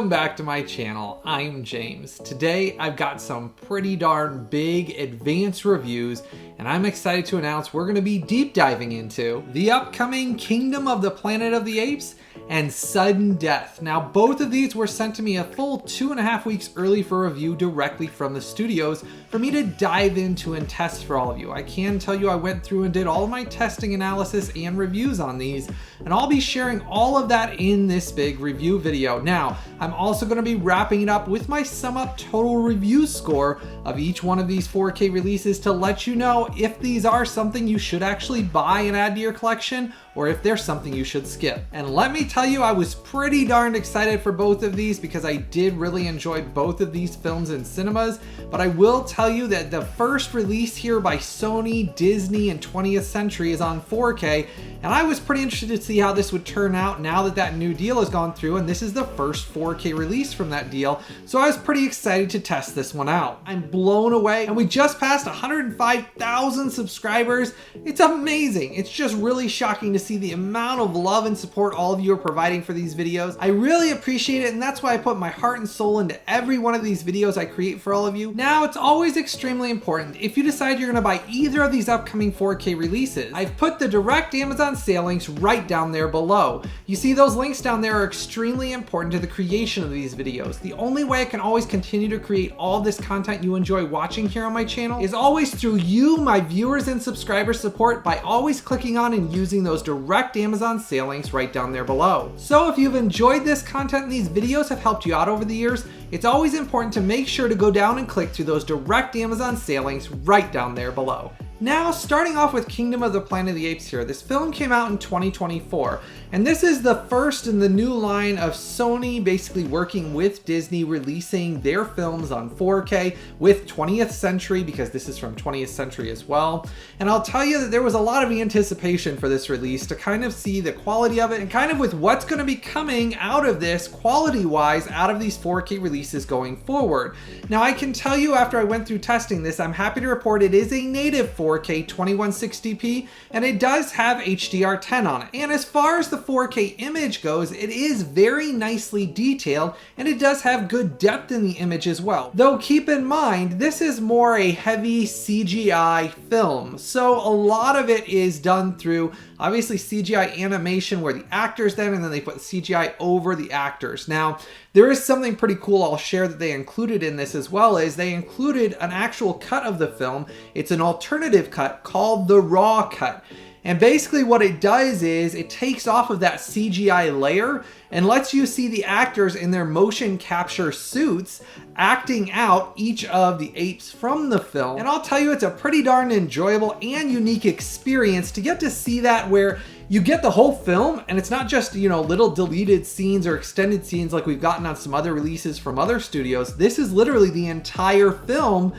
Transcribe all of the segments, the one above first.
Welcome back to my channel. I'm James. Today I've got some pretty darn big advanced reviews, and I'm excited to announce we're going to be deep diving into the upcoming Kingdom of the Planet of the Apes and Sudden Death. Now, both of these were sent to me a full 2.5 weeks early for review directly from the studios for me to dive into and test for all of you. I can tell you I went through and did all of my testing analysis and reviews on these, and I'll be sharing all of that in this big review video. Now, I'm also going to be wrapping it up with my sum up total review score of each one of these 4K releases to let you know if these are something you should actually buy and add to your collection, or if there's something you should skip. And let me tell you, I was pretty darn excited for both of these because I did really enjoy both of these films in cinemas, but I will tell you that the first release here by Sony, Disney, and 20th Century is on 4K, and I was pretty interested to see how this would turn out now that that new deal has gone through, and this is the first 4K release from that deal, so I was pretty excited to test this one out. I'm blown away, and we just passed 105,000 subscribers. It's amazing. It's just really shocking to see the amount of love and support all of you are providing for these videos. I really appreciate it, and that's why I put my heart and soul into every one of these videos I create for all of you. Now, it's always extremely important if you decide you're gonna buy either of these upcoming 4K releases. I've put the direct Amazon sale links right down there below. You see, those links down there are extremely important to the creation of these videos. The only way I can always continue to create all this content you enjoy watching here on my channel is always through you, my viewers and subscriber support, by always clicking on and using those direct Amazon sale links right down there below. So if you've enjoyed this content and these videos have helped you out over the years, it's always important to make sure to go down and click through those direct Amazon sale links right down there below. Now, starting off with Kingdom of the Planet of the Apes here, this film came out in 2024, and this is the first in the new line of Sony basically working with Disney, releasing their films on 4K with 20th Century, because this is from 20th Century as well. And I'll tell you that there was a lot of anticipation for this release to kind of see the quality of it and kind of with what's going to be coming out of this quality-wise out of these 4K releases going forward. Now, I can tell you after I went through testing this, I'm happy to report it is a native 4K 2160p, and it does have HDR10 on it. And as far as the 4K image goes, it is very nicely detailed, and it does have good depth in the image as well. Though keep in mind, this is more a heavy CGI film, so a lot of it is done through obviously CGI animation where the actors and then they put CGI over the actors. Now, there is something pretty cool I'll share that they included in this as well, is they included an actual cut of the film. It's an alternative cut called the raw cut. And basically what it does is it takes off of that CGI layer and lets you see the actors in their motion capture suits acting out each of the apes from the film. And I'll tell you, it's a pretty darn enjoyable and unique experience to get to see that, where you get the whole film and it's not just, you know, little deleted scenes or extended scenes like we've gotten on some other releases from other studios. This is literally the entire film,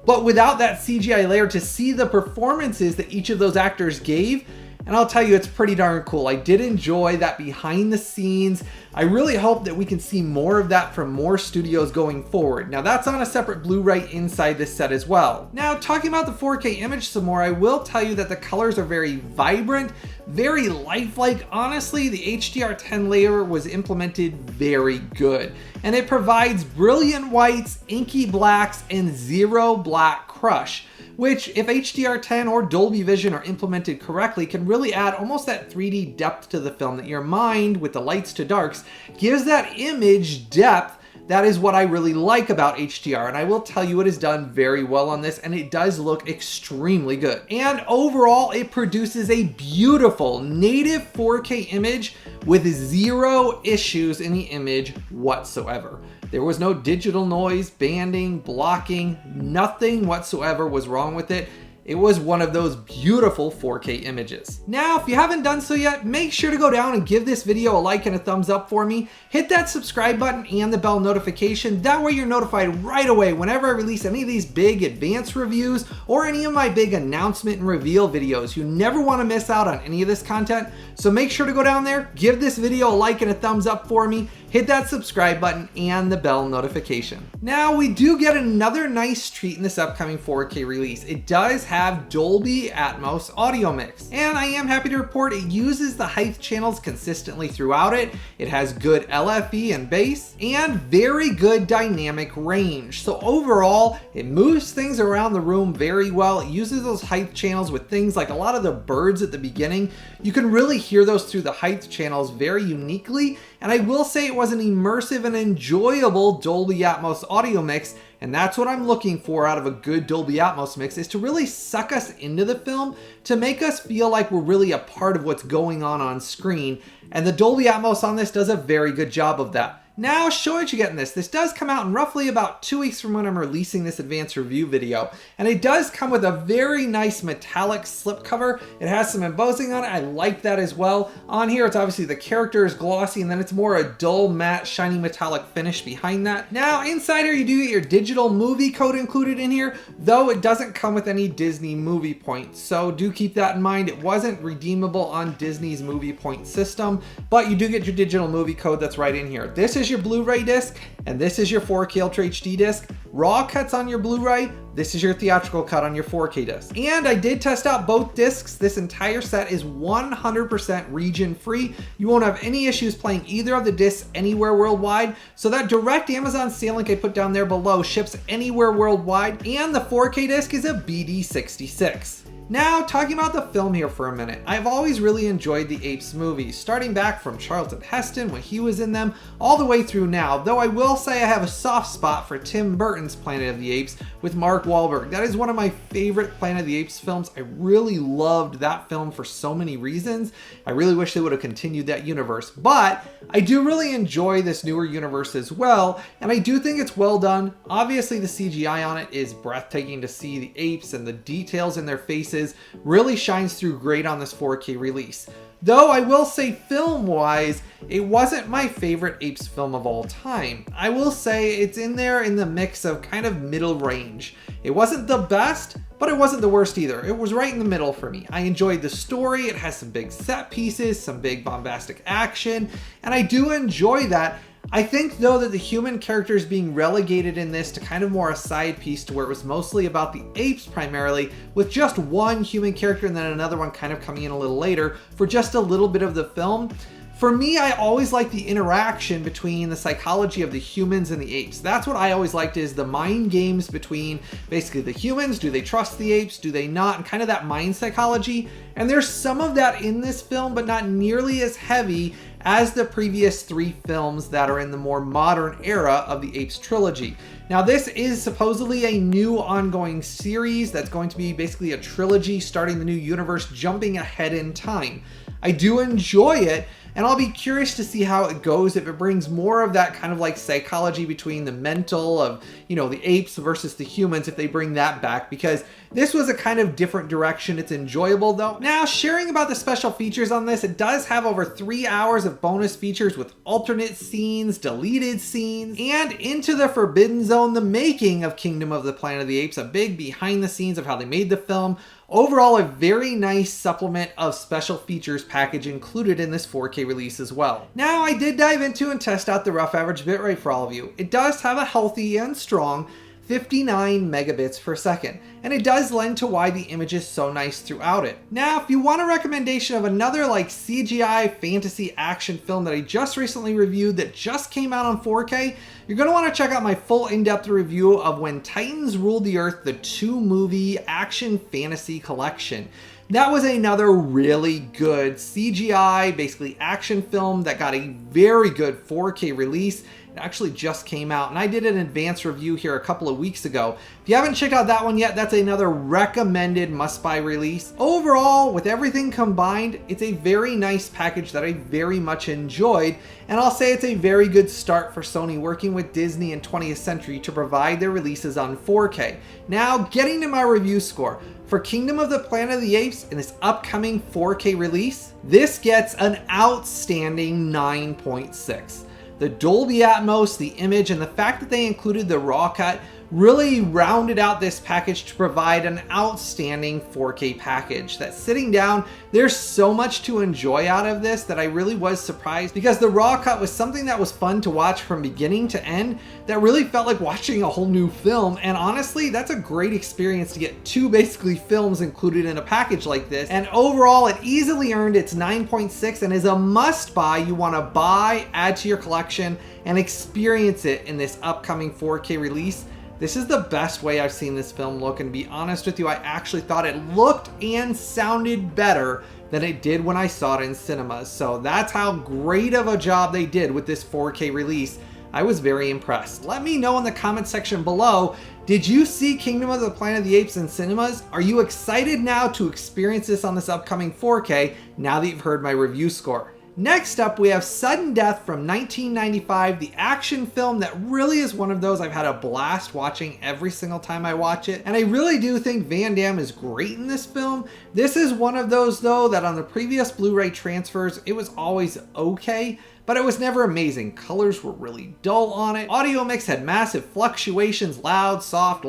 but without that CGI layer, to see the performances that each of those actors gave. And I'll tell you, it's pretty darn cool. I did enjoy that behind the scenes. I really hope that we can see more of that from more studios going forward. Now, that's on a separate Blu-ray inside this set as well. Now, talking about the 4K image some more, I will tell you that the colors are very vibrant, very lifelike. Honestly, the HDR10 layer was implemented very good, and it provides brilliant whites, inky blacks, and zero black crush, which, if HDR10 or Dolby Vision are implemented correctly, can really add almost that 3D depth to the film that your mind, with the lights to darks, gives that image depth. That is what I really like about HDR, and I will tell you it is done very well on this, and it does look extremely good. And overall, it produces a beautiful native 4K image with zero issues in the image whatsoever. There was no digital noise, banding, blocking, nothing whatsoever was wrong with it. It was one of those beautiful 4K images. Now, if you haven't done so yet, make sure to go down and give this video a like and a thumbs up for me. Hit that subscribe button and the bell notification. That way you're notified right away whenever I release any of these big advanced reviews or any of my big announcement and reveal videos. You never want to miss out on any of this content. So make sure to go down there, give this video a like and a thumbs up for me, hit that subscribe button and the bell notification. Now, we do get another nice treat in this upcoming 4K release. It does have Dolby Atmos audio mix, and I am happy to report it uses the height channels consistently throughout it. It has good LFE and bass, and very good dynamic range. So overall, it moves things around the room very well. It uses those height channels with things like a lot of the birds at the beginning. You can really hear those through the height channels very uniquely, and I will say it was an immersive and enjoyable Dolby Atmos audio mix, and that's what I'm looking for out of a good Dolby Atmos mix, is to really suck us into the film, to make us feel like we're really a part of what's going on screen, and the Dolby Atmos on this does a very good job of that. Now, show what you get in this. This does come out in roughly about 2 weeks from when I'm releasing this advanced review video. And it does come with a very nice metallic slipcover. It has some embossing on it. I like that as well. On here, it's obviously the character is glossy, and then it's more a dull, matte, shiny metallic finish behind that. Now, inside here, you do get your digital movie code included in here, though it doesn't come with any Disney movie points. So do keep that in mind. It wasn't redeemable on Disney's movie point system, but you do get your digital movie code that's right in here. This is your Blu-ray disc, and this is your 4K UltraHD disc. Raw cuts on your Blu-ray, this is your theatrical cut on your 4K disc. And I did test out both discs. This entire set is 100% region free. You won't have any issues playing either of the discs anywhere worldwide. So that direct Amazon sale link I put down there below ships anywhere worldwide, and the 4K disc is a BD66. Now, talking about the film here for a minute, I've always really enjoyed the Apes movies, starting back from Charlton Heston when he was in them, all the way through now, though I will say I have a soft spot for Tim Burton's Planet of the Apes with Mark Wahlberg. That is one of my favorite Planet of the Apes films. I really loved that film for so many reasons. I really wish they would have continued that universe, but I do really enjoy this newer universe as well, and I do think it's well done. Obviously, the CGI on it is breathtaking to see. The apes and the details in their faces really shines through great on this 4K release. Though I will say, film-wise, it wasn't my favorite Apes film of all time. I will say it's in there in the mix of kind of middle range. It wasn't the best, but it wasn't the worst either. It was right in the middle for me. I enjoyed the story. It has some big set pieces, some big bombastic action, and I do enjoy that. I think, though, that the human characters being relegated in this to kind of more a side piece, to where it was mostly about the apes primarily, with just one human character and then another one kind of coming in a little later for just a little bit of the film. For me, I always like the interaction between the psychology of the humans and the apes. That's what I always liked, is the mind games between basically the humans. Do they trust the apes? Do they not? And kind of that mind psychology. And there's some of that in this film, but not nearly as heavy as the previous 3 films that are in the more modern era of the Apes trilogy. Now, this is supposedly a new ongoing series that's going to be basically a trilogy starting the new universe, jumping ahead in time. I do enjoy it, and I'll be curious to see how it goes, if it brings more of that kind of like psychology between the mental of, you know, the apes versus the humans, if they bring that back, because this was a kind of different direction. It's enjoyable though. Now, sharing about the special features on this, it does have over 3 hours of bonus features with alternate scenes, deleted scenes, and Into the Forbidden Zone, the making of Kingdom of the Planet of the Apes, a big behind the scenes of how they made the film. Overall, a very nice supplement of special features package included in this 4K release as well. Now, I did dive into and test out the rough average bitrate for all of you. It does have a healthy and strong 59 megabits per second, and it does lend to why the image is so nice throughout it. Now, if you want a recommendation of another like CGI fantasy action film that I just recently reviewed that just came out on 4K, you're going to want to check out my full in-depth review of When Titans Ruled the Earth, the 2-movie action fantasy collection. That was another really good CGI, basically action film that got a very good 4K release. It actually just came out, and I did an advanced review here a couple of weeks ago. If you haven't checked out that one yet, that's another recommended must-buy release. Overall, with everything combined, it's a very nice package that I very much enjoyed, and I'll say it's a very good start for Sony working with Disney and 20th Century to provide their releases on 4K. Now, getting to my review score. For Kingdom of the Planet of the Apes in this upcoming 4K release, this gets an outstanding 9.6. The Dolby Atmos, the image, and the fact that they included the raw cut really rounded out this package to provide an outstanding 4K package. That sitting down, there's so much to enjoy out of this that I really was surprised, because the raw cut was something that was fun to watch from beginning to end, that really felt like watching a whole new film. And honestly, that's a great experience to get two basically films included in a package like this. And overall, it easily earned its 9.6 and is a must buy. You want to buy, add to your collection, and experience it in this upcoming 4K release. This is the best way I've seen this film look, and to be honest with you, I actually thought it looked and sounded better than it did when I saw it in cinemas. So that's how great of a job they did with this 4K release. I was very impressed. Let me know in the comment section below, did you see Kingdom of the Planet of the Apes in cinemas? Are you excited now to experience this on this upcoming 4K now that you've heard my review score? Next up, we have Sudden Death from 1995, the action film that really is one of those I've had a blast watching every single time I watch it. And I really do think Van Damme is great in this film. This is one of those, though, that on the previous Blu-ray transfers, it was always okay, but it was never amazing. Colors were really dull on it. Audio mix had massive fluctuations, loud, soft,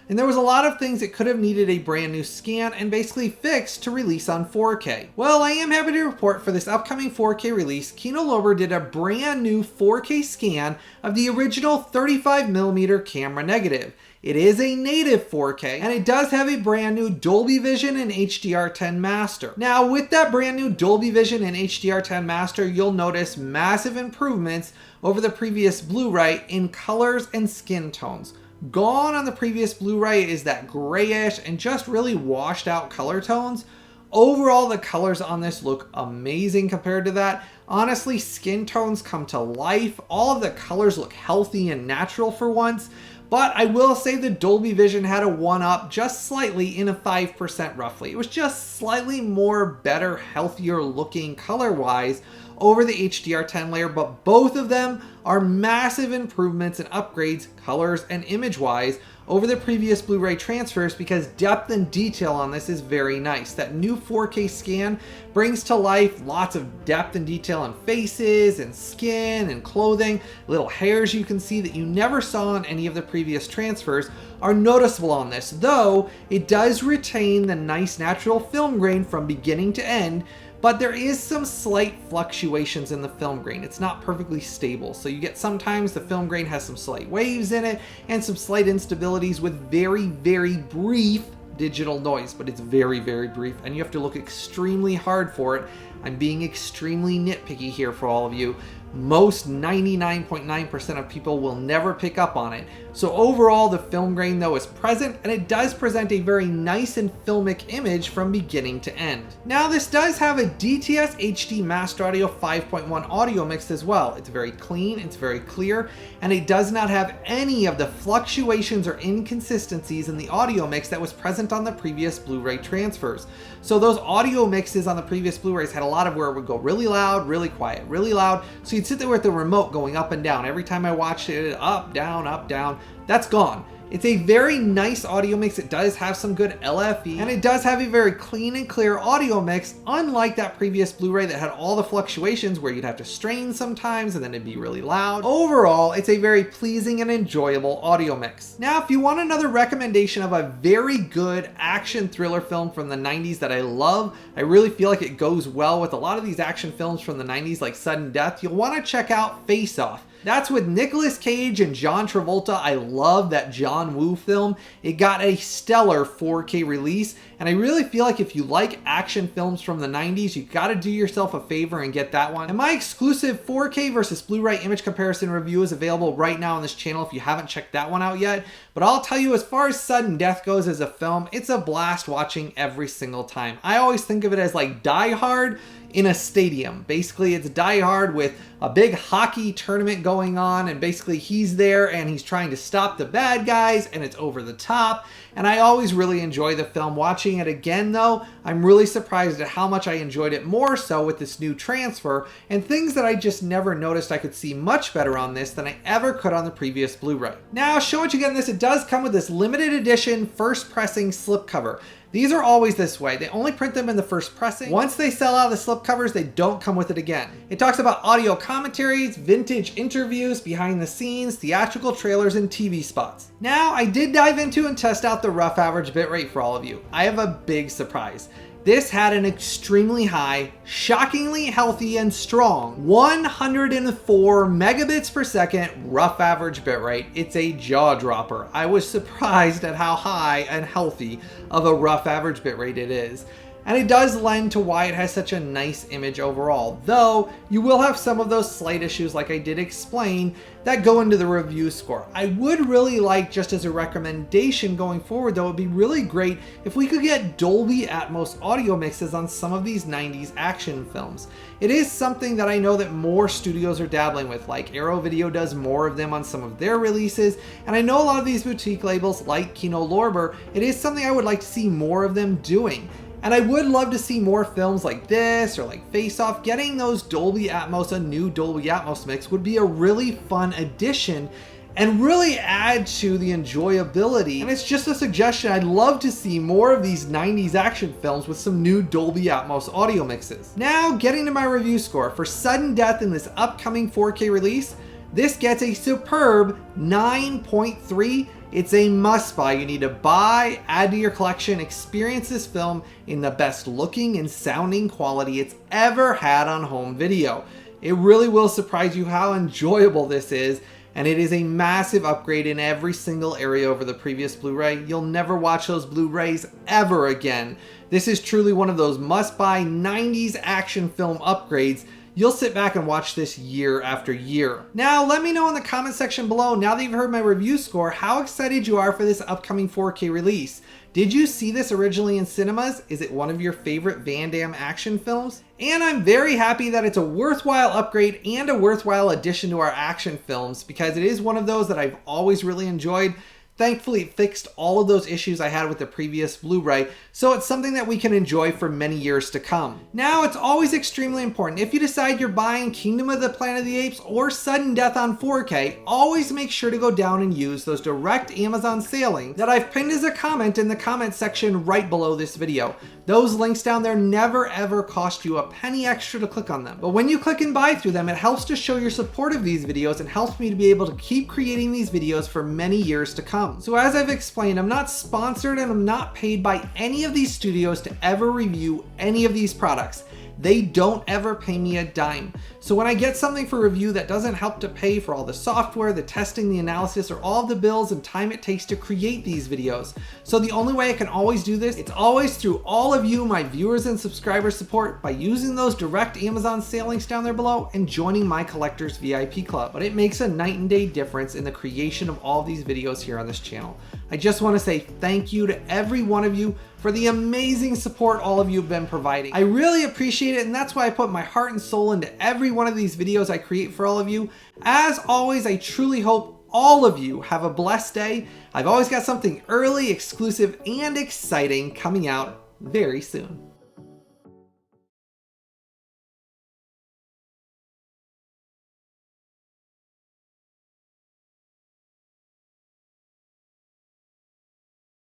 and there was a lot of things that could have needed a brand new scan and basically fixed to release on 4K. Well, I am happy to report for this upcoming 4K release, Kino Lorber did a brand new 4K scan of the original 35mm camera negative. It is a native 4K, and it does have a brand new Dolby Vision and HDR10 master. Now, with that brand new Dolby Vision and HDR10 master, you'll notice massive improvements over the previous Blu-ray in colors and skin tones. Gone on the previous Blu-ray is that grayish and just really washed out color tones. Overall, the colors on this look amazing compared to that. Honestly, skin tones come to life. All of the colors look healthy and natural for once. But I will say the Dolby Vision had a 1-up just slightly in a 5% roughly. It was just slightly more better, healthier looking color-wise over the HDR10 layer, but both of them are massive improvements and upgrades, colors and image-wise, over the previous Blu-ray transfers, because depth and detail on this is very nice. That new 4K scan brings to life lots of depth and detail on faces and skin and clothing. Little hairs you can see that you never saw in any of the previous transfers are noticeable on this, though it does retain the nice natural film grain from beginning to end, but there is some slight fluctuations in the film grain. It's not perfectly stable. So you get sometimes the film grain has some slight waves in it and some slight instabilities with very, very brief digital noise, but it's very, very brief and you have to look extremely hard for it. I'm being extremely nitpicky here for all of you. Most 99.9% of people will never pick up on it. So overall, the film grain though is present, and it does present a very nice and filmic image from beginning to end. Now this does have a DTS HD Master Audio 5.1 audio mix as well. It's very clean, it's very clear, and it does not have any of the fluctuations or inconsistencies in the audio mix that was present on the previous Blu-ray transfers. So those audio mixes on the previous Blu-rays had a lot of where it would go really loud, really quiet, really loud. So you'd sit there with the remote going up and down. Every time I watched it, up, down, up, down. That's gone. It's a very nice audio mix. It does have some good LFE, and it does have a very clean and clear audio mix, unlike that previous Blu-ray that had all the fluctuations where you'd have to strain sometimes and then it'd be really loud. Overall, it's a very pleasing and enjoyable audio mix. Now, if you want another recommendation of a very good action thriller film from the 90s that I love, I really feel like it goes well with a lot of these action films from the 90s like Sudden Death, you'll want to check out Face Off. That's with Nicolas Cage and John Travolta. I love that John Woo film. It got a stellar 4K release, and I really feel like if you like action films from the 90s, you gotta do yourself a favor and get that one. And my exclusive 4K versus Blu-ray image comparison review is available right now on this channel if you haven't checked that one out yet. But I'll tell you, as far as Sudden Death goes as a film, it's a blast watching every single time. I always think of it as like Die Hard in a stadium. Basically, it's Die Hard with a big hockey tournament going on, and basically he's there and he's trying to stop the bad guys, and it's over the top. And I always really enjoy the film. Watching it again though, I'm really surprised at how much I enjoyed it more so with this new transfer, and things that I just never noticed I could see much better on this than I ever could on the previous Blu-ray. Now, show what you get in this. It does come with this limited edition first pressing slipcover. These are always this way. They only print them in the first pressing. Once they sell out of the slipcovers, they don't come with it again. It talks about audio commentaries, vintage interviews, behind the scenes, theatrical trailers, and TV spots. Now, I did dive into and test out the rough average bitrate for all of you. I have a big surprise. This had an extremely high, shockingly healthy and strong 104 megabits per second rough average bitrate. It's a jaw dropper. I was surprised at how high and healthy of a rough average bitrate it is. And it does lend to why it has such a nice image overall, though you will have some of those slight issues like I did explain that go into the review score. I would really like, just as a recommendation going forward though, it'd be really great if we could get Dolby Atmos audio mixes on some of these 90s action films. It is something that I know that more studios are dabbling with, like Arrow Video does more of them on some of their releases, and I know a lot of these boutique labels like Kino Lorber, it is something I would like to see more of them doing. And I would love to see more films like this or like Face Off. Getting those Dolby Atmos, a new Dolby Atmos mix would be a really fun addition and really add to the enjoyability. And it's just a suggestion. I'd love to see more of these 90s action films with some new Dolby Atmos audio mixes. Now, getting to my review score. For sudden death in this upcoming 4K release, this gets a superb 9.3. It's a must buy. You need to buy, add to your collection, experience this film in the best looking and sounding quality it's ever had on home video. It really will surprise you how enjoyable this is, and it is a massive upgrade in every single area over the previous Blu-ray. You'll never watch those Blu-rays ever again. This is truly one of those must buy 90s action film upgrades. You'll sit back and watch this year after year. Now, let me know in the comment section below, now that you've heard my review score, how excited you are for this upcoming 4K release. Did you see this originally in cinemas? Is it one of your favorite Van Damme action films? And I'm very happy that it's a worthwhile upgrade and a worthwhile addition to our action films, because it is one of those that I've always really enjoyed. Thankfully, it fixed all of those issues I had with the previous Blu-ray, so it's something that we can enjoy for many years to come. Now, it's always extremely important, if you decide you're buying Kingdom of the Planet of the Apes or Sudden Death on 4K, always make sure to go down and use those direct Amazon sailing that I've pinned as a comment in the comment section right below this video. Those links down there never ever cost you a penny extra to click on them. But when you click and buy through them, it helps to show your support of these videos and helps me to be able to keep creating these videos for many years to come. So as I've explained, I'm not sponsored and I'm not paid by any of these studios to ever review any of these products. They don't ever pay me a dime. So when I get something for review that doesn't help to pay for all the software, the testing, the analysis, or all of the bills and time it takes to create these videos. So the only way I can always do this, it's always through all of you, my viewers and subscribers support, by using those direct Amazon sale links down there below and joining my collector's VIP club. But it makes a night and day difference in the creation of all of these videos here on this channel. I just want to say thank you to every one of you for the amazing support all of you have been providing. I really appreciate it, and that's why I put my heart and soul into every one of these videos I create for all of you. As always, I truly hope all of you have a blessed day. I've always got something early, exclusive, and exciting coming out very soon.